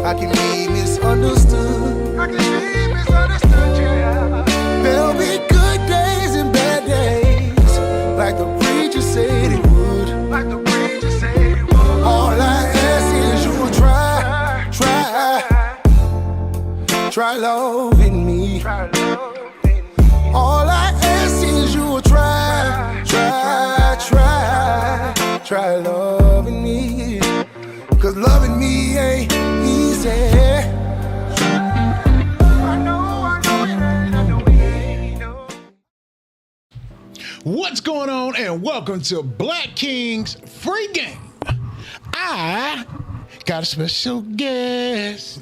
I can be misunderstood. I can be misunderstood, yeah. There'll be good days and bad days, like the preacher said it would. Like the preacher said it would. All I ask is you will try loving me. All I ask is you will try loving me. 'Cause loving me ain't easy. I know it ain't. What's going on, and welcome to Black King's Free Game. I got a special guest.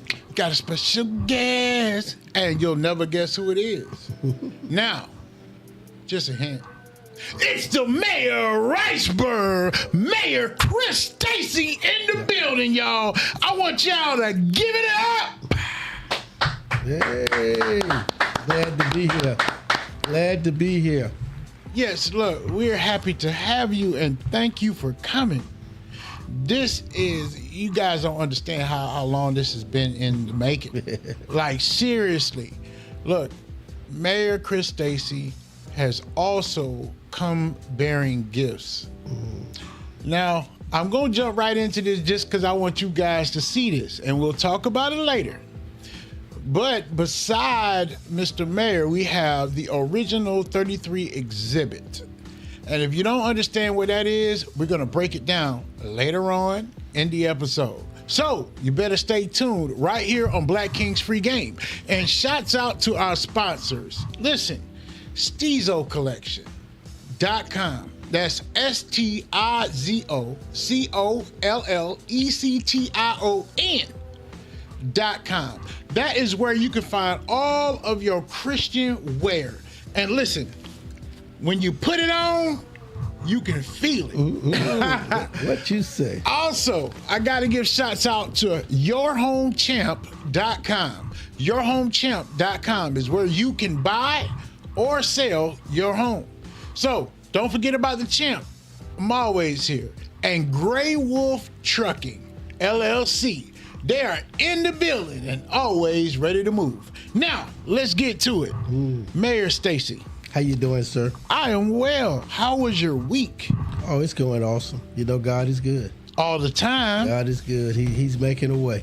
And you'll never guess who it is. Now, just a hint. It's the Mayor Riceburg, Mayor Chris Stacy in the building, y'all. I want y'all to give it up. Hey, glad to be here. Yes, look, we're happy to have you, and thank you for coming. This is, you guys don't understand how long this has been in the making. Like, seriously. Look, Mayor Chris Stacy has also come bearing gifts. Now, I'm going to jump right into this just because I want you guys to see this, and we'll talk about it later. But beside Mr. Mayor, we have the original 33 exhibit. And if you don't understand what that is, we're going to break it down later on in the episode. So you better stay tuned right here on Black King's Free Game. And shouts out to our sponsors. Listen, StizoCollection.com. That's StizoCollection.com. That is where you can find all of your Christian wear. And listen, when you put it on, you can feel it. What you say? Also, I got to give shouts out to yourhomechamp.com. Yourhomechamp.com is where you can buy or sell your home. So don't forget about the Champ. I'm always here. And Gray Wolf Trucking, LLC. They are in the building and always ready to move. Now, let's get to it. Mayor Stacy. How you doing, sir? I am well. How was your week? Oh, it's going awesome. You know, God is good. All the time. God is good. He's making a way.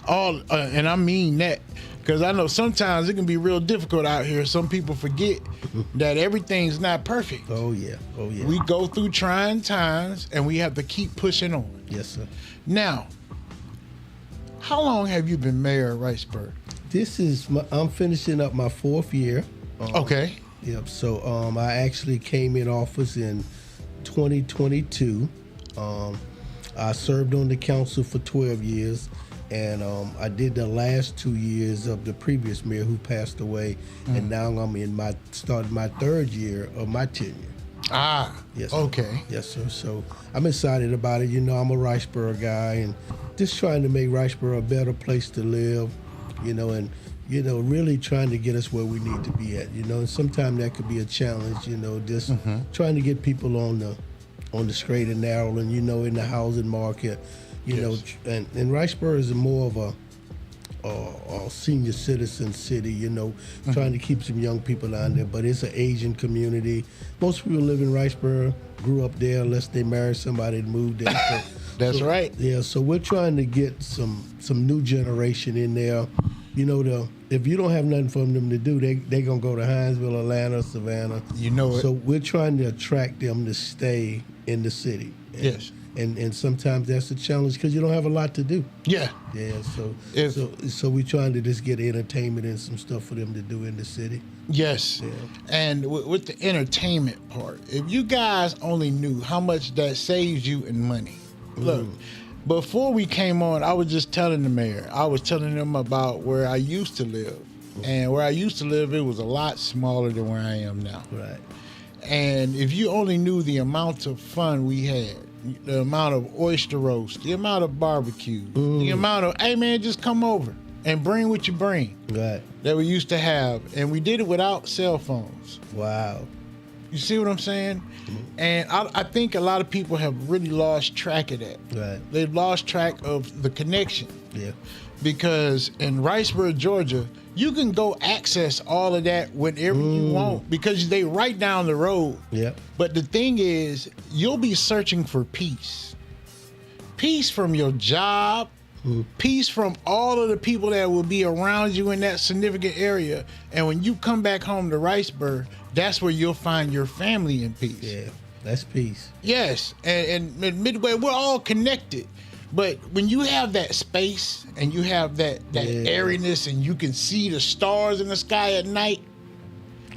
And I mean that, because I know sometimes it can be real difficult out here. Some people forget that everything's not perfect. Oh, yeah. We go through trying times, and we have to keep pushing on. Yes, sir. Now, how long have you been mayor of Riceburg? I'm finishing up my 4th year. Okay. Yep. So I actually came in office in 2022. I served on the council for 12 years, and I did the last 2 years of the previous mayor who passed away, and now I'm started my 3rd year of my tenure. Yes. Sir. Okay. Yes, sir. So I'm excited about it. You know, I'm a Riceburg guy, and just trying to make Riceburg a better place to live. And really trying to get us where we need to be at, and sometimes that could be a challenge, just trying to get people on the straight and narrow and, in the housing market, Yes. and Riceburg is more of a senior citizen city, trying to keep some young people down there, but it's an Asian community. Most people live in Riceburg, grew up there unless they married somebody and moved there. That's right. Yeah, so we're trying to get some new generation in there. If you don't have nothing for them to do, they gonna go to Hinesville, Atlanta, Savannah. You know it. So we're trying to attract them to stay in the city. Yes. And sometimes that's a challenge because you don't have a lot to do. Yeah. Yeah. So we're trying to just get entertainment and some stuff for them to do in the city. Yes. Yeah. And with the entertainment part, if you guys only knew how much that saves you in money. Look. Before we came on, I was just telling the mayor, I was telling him about where I used to live. And where I used to live, it was a lot smaller than where I am now. Right. And if you only knew the amount of fun we had, the amount of oyster roast, the amount of barbecue, the amount of, hey man, just come over and bring what you bring. Right. That we used to have. And we did it without cell phones. Wow. You see what I'm saying? And I think a lot of people have really lost track of that. Right. They've lost track of the connection. Yeah. Because in Riceboro, Georgia, you can go access all of that whenever you want because they right down the road. Yeah. But the thing is, you'll be searching for peace. Peace from your job, peace from all of the people that will be around you in that significant area. And when you come back home to Riceboro, that's where you'll find your family in peace. Yeah. That's peace. Yes. And Midway, we're all connected. But when you have that space and you have that airiness and you can see the stars in the sky at night.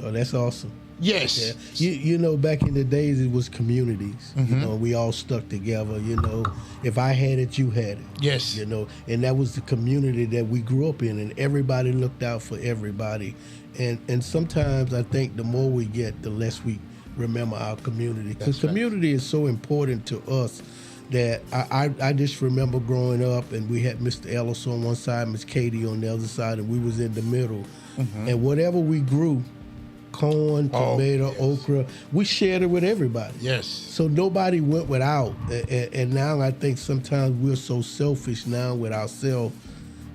Oh, that's awesome. Yes. Yeah. You know, back in the days, it was communities. You know, we all stuck together. You know, if I had it, you had it. Yes. You know, and that was the community that we grew up in, and everybody looked out for everybody. And sometimes I think the more we get, the less we remember our community. Because community is so important to us that I just remember growing up, and we had Mr. Ellis on one side, Miss Katie on the other side, and we was in the middle. And whatever we grew, corn, tomato, okra, we shared it with everybody. Yes. So nobody went without. And now I think sometimes we're so selfish now with ourselves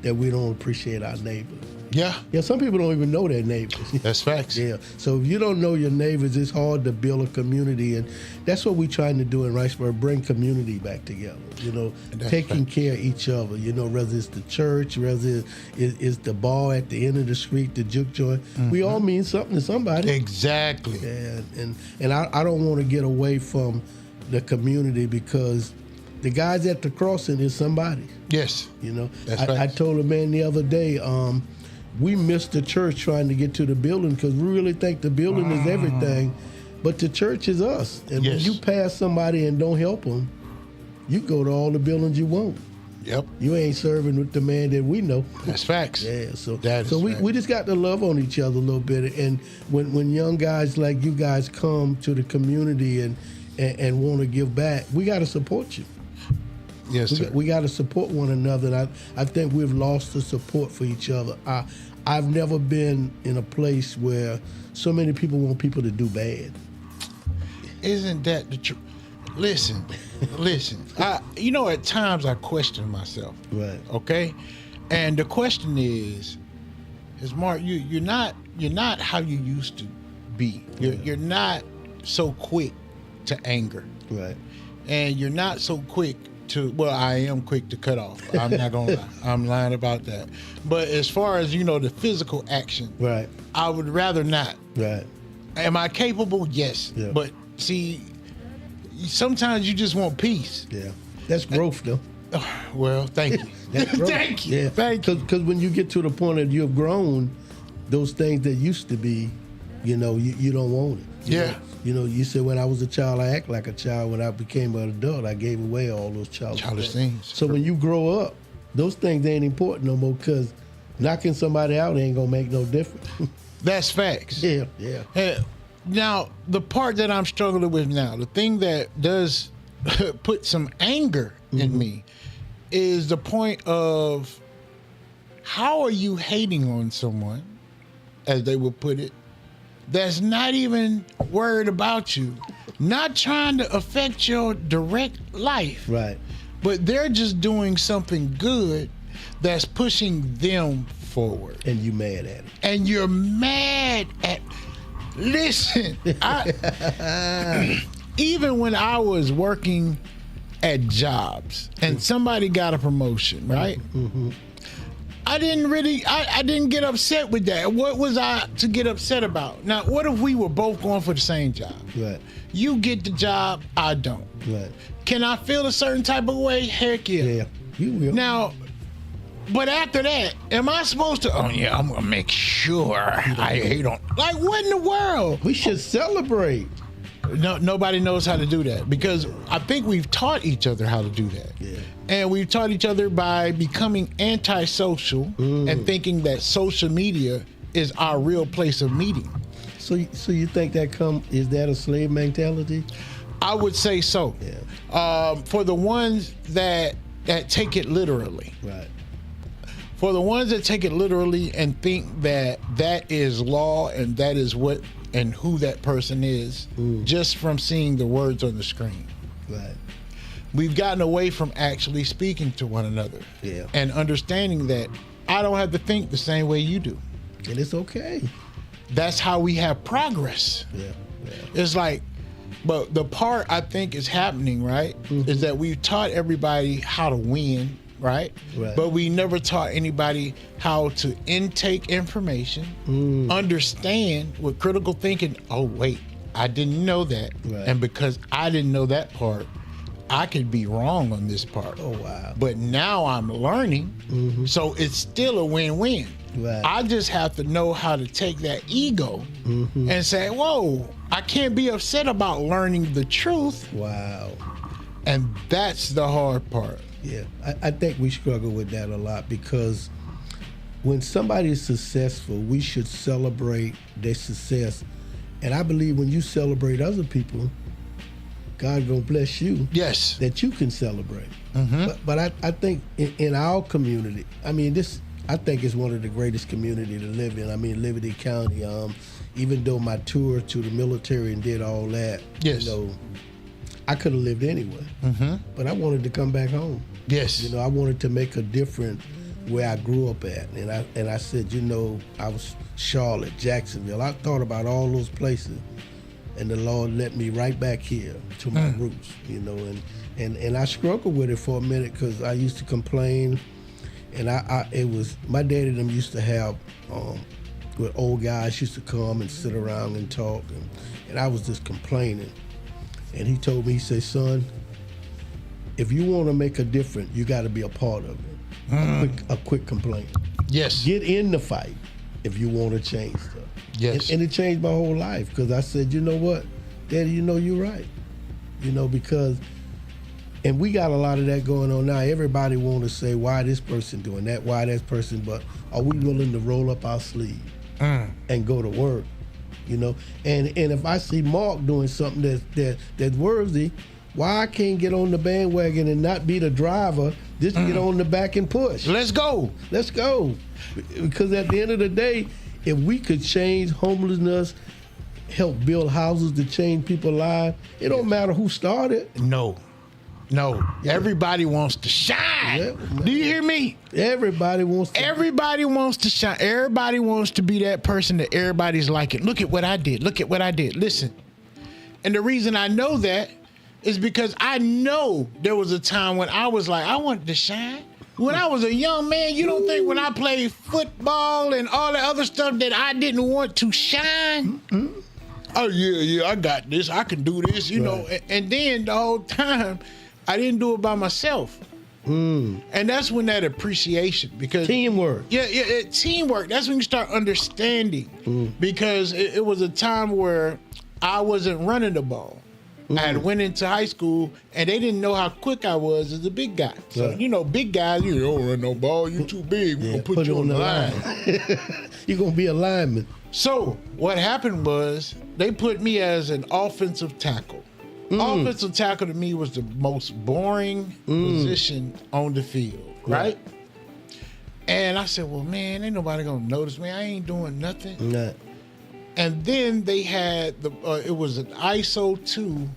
that we don't appreciate our neighbors. Yeah. Yeah, some people don't even know their neighbors. That's facts. Yeah. So if you don't know your neighbors, it's hard to build a community, and that's what we're trying to do in Riceboro, bring community back together. You know, taking care of each other. You know, whether it's the church, whether it's the bar at the end of the street, the juke joint. We all mean something to somebody. Exactly. Yeah, and I don't want to get away from the community because the guys at the crossing is somebody. Yes. You know, That's I facts. told a man the other day, we missed the church trying to get to the building because we really think the building is everything, but the church is us. And when Yes. you pass somebody and don't help them, you go to all the buildings you want. Yep. You ain't serving with the man that we know. That's facts. Yeah, so That is we facts. just got to love on each other a little bit. And when young guys like you guys come to the community and want to give back, we got to support you. Yes, sir. We got to support one another. And I think we've lost the support for each other. I've never been in a place where so many people want people to do bad. Isn't that the truth? Listen. You know, at times I question myself. Right. Okay, and the question is Mark, you're not how you used to be. You're not so quick to anger. Right. And you're not so quick to, well, I am quick to cut off. I'm not gonna lie. I'm lying about that. But as far as, you know, the physical action, Right. I would rather not. Right. Am I capable? Yes. Yeah. But see, sometimes you just want peace. Yeah. That's growth, though. Well, thank you. That's growth. Thank you. Yeah. Thank you. Because when you get to the point that you've grown, those things that used to be, you know, you don't want it. Yeah. You know, you said when I was a child, I act like a child. When I became an adult, I gave away all those childish things. So when you grow up, those things ain't important no more because knocking somebody out ain't going to make no difference. That's facts. Yeah. Now, the part that I'm struggling with now, the thing that does put some anger in me is the point of how are you hating on someone, as they would put it, that's not even worried about you, not trying to affect your direct life, Right. but they're just doing something good that's pushing them forward. And you mad at it. And you're mad at, listen, even when I was working at jobs and somebody got a promotion, right? I didn't get upset with that. What was I to get upset about? Now, what if we were both going for the same job? Right. You get the job, I don't. Right. Can I feel a certain type of way? Heck yeah. Yeah. You will. Now, but after that, am I supposed to, oh yeah, I'm gonna make sure I hate on, like what in the world? we should celebrate. No, nobody knows how to do that because I think we've taught each other how to do that. Yeah. And we've taught each other by becoming antisocial and thinking that social media is our real place of meeting. So you think is that a slave mentality? I would say so. Yeah. For the ones that take it literally. Right. For the ones that take it literally and think that is law and that is what and who that person is just from seeing the words on the screen. Right. We've gotten away from actually speaking to one another. Yeah. And understanding that I don't have to think the same way you do. And it's okay. That's how we have progress. Yeah. It's like, but the part I think is happening, right, is that we've taught everybody how to win, right? But we never taught anybody how to intake information, understand with critical thinking, oh, wait, I didn't know that. Right. And because I didn't know that part, I could be wrong on this part. Oh, wow. But now I'm learning, so it's still a win-win. Right. I just have to know how to take that ego and say, whoa, I can't be upset about learning the truth. Wow. And that's the hard part. Yeah. I think we struggle with that a lot because when somebody is successful, we should celebrate their success. And I believe when you celebrate other people, God gonna bless you. Yes. That you can celebrate. But I think in our community, I mean, I think it's one of the greatest community to live in. I mean, Liberty County. Even though my tour to the military and did all that, Yes. you know, I could have lived anywhere. But I wanted to come back home. Yes. You know, I wanted to make a difference where I grew up at, and I said, you know, I was Charlotte, Jacksonville. I thought about all those places, and the Lord led me right back here to my roots. You know, and I struggled with it for a minute because I used to complain. And it was my daddy and them used to have with old guys used to come and sit around and talk, and I was just complaining. And he told me, he said, son, if you want to make a difference, you got to be a part of it. A quick complaint. Yes. Get in the fight if you want to change stuff. Yes. And it changed my whole life because I said, you know what, Daddy, you know you're right. You know, because. And we got a lot of that going on now. Everybody want to say, why this person doing that, why that person, but are we willing to roll up our sleeve and go to work, you know? And if I see Mark doing something that's worthy, why I can't get on the bandwagon and not be the driver, just get on the back and push. Let's go. Let's go. Because at the end of the day, if we could change homelessness, help build houses to change people's lives, it don't matter who started. No. Everybody wants to shine. Yeah. Do you hear me? Everybody wants to. Everybody wants to shine. Everybody wants to be that person that everybody's liking. Look at what I did. Look at what I did. Listen. And the reason I know that is because I know there was a time when I was like, I wanted to shine. When I was a young man, you don't think when I played football and all the other stuff that I didn't want to shine? Oh, yeah, I got this. I can do this, you know. And then the whole time, I didn't do it by myself. And that's when that appreciation, because Teamwork. Yeah, teamwork. That's when you start understanding, because it was a time where I wasn't running the ball. I had went into high school and they didn't know how quick I was as a big guy. So, you know, big guys, you don't run no ball. You too big. We're going to put you on the line. You're going to be a lineman. So what happened was they put me as an offensive tackle. Offensive tackle to me was the most boring position on the field, right? And I said, well, man, ain't nobody going to notice me. I ain't doing nothing. Nah. And then they had, it was an ISO 2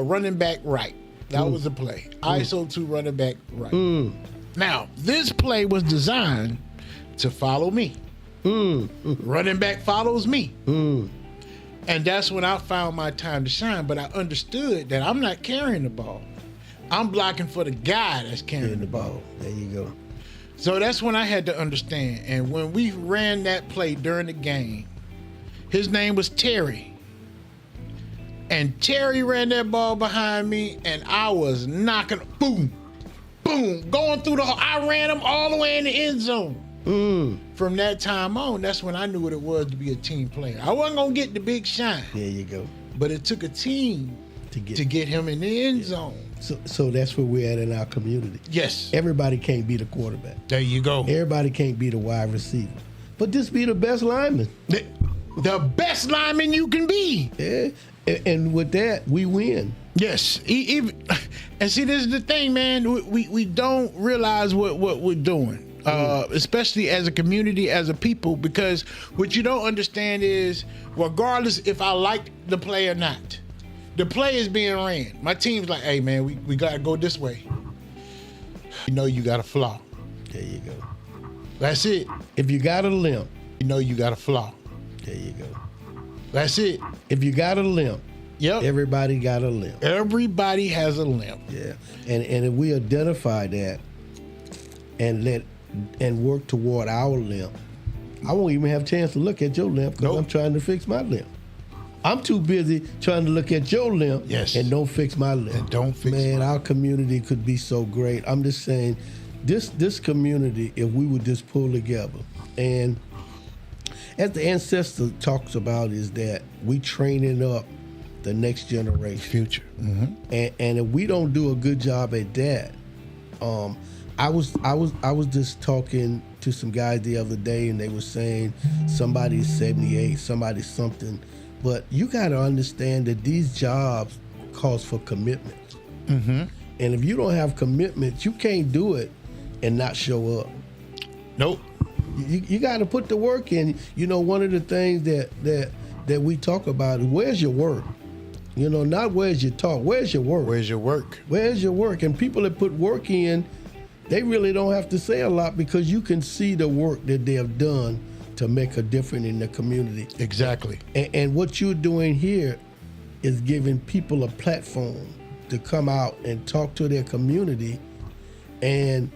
running back right. That was the play. ISO 2 running back right. Now, this play was designed to follow me. Running back follows me. And that's when I found my time to shine. But I understood that I'm not carrying the ball. I'm blocking for the guy that's carrying the ball. There you go. So that's when I had to understand. And when we ran that play during the game, his name was Terry. And Terry ran that ball behind me, and I was knocking, boom, boom, going through I ran him all the way in the end zone. From that time on, that's when I knew what it was to be a team player. I wasn't going to get the big shine. There you go. But it took a team to get him in the end zone. So that's where we're at in our community. Yes. Everybody can't be the quarterback. There you go. Everybody can't be the wide receiver. But just be the best lineman. The best lineman you can be. Yeah. And with that, we win. Yes. And see, this is the thing, man. We don't realize what we're doing. especially as a community, as a people, because what you don't understand is, regardless if I like the play or not, the play is being ran. My team's like, hey man, we gotta go this way. You know you got a flaw. There you go. That's it. If you got a limp, You know you got a flaw. there you go. That's it. If you got a limp, Yep. everybody got a limp. Everybody has a limp. Yeah, and if we identify that and work toward our limp, I won't even have a chance to look at your limp because Nope. I'm trying to fix my limp. I'm too busy trying to look at your limp Yes. and don't fix my limp. And don't fix Man, mine. our community could be so great. I'm just saying, this community, if we would just pull together, and as the ancestor talks about, is that we training up the next generation. Future. And if we don't do a good job at that, I was just talking to some guys the other day, and they were saying somebody's 78, somebody's something, but you got to understand that these jobs calls for commitment. And if you don't have commitment, you can't do it and not show up. Nope. You got to put the work in. You know, one of the things that we talk about is, where's your work? You know, not where's your talk. Where's your work? Where's your work? Where's your work? And people that put work in, they really don't have to say a lot because you can see the work that they have done to make a difference in the community. Exactly. And what you're doing here is giving people a platform to come out and talk to their community and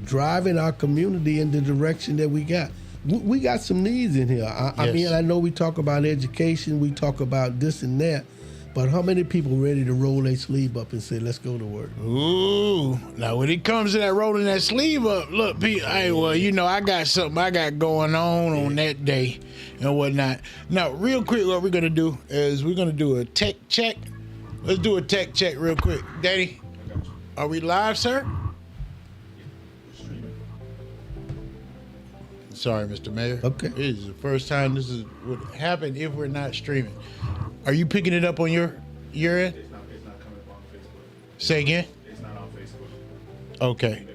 driving our community in the direction that we got. We got some needs in here. I Yes. mean, I know we talk about education, we talk about this and that, but how many people ready to roll their sleeve up and say, let's go to work? Ooh. Now when it comes to that rolling that sleeve up, look, Pete, hey, well, you know, I got something I got going on that day and whatnot. Now, real quick, what we're gonna do is we're gonna do a tech check. Let's do a tech check real quick. Daddy, are we live, sir? Sorry, Mr. Mayor. Okay. It is the first time this would happen if we're not streaming. Are you picking it up on your end? It's not coming up on Facebook. Say again? It's not on Facebook. Okay.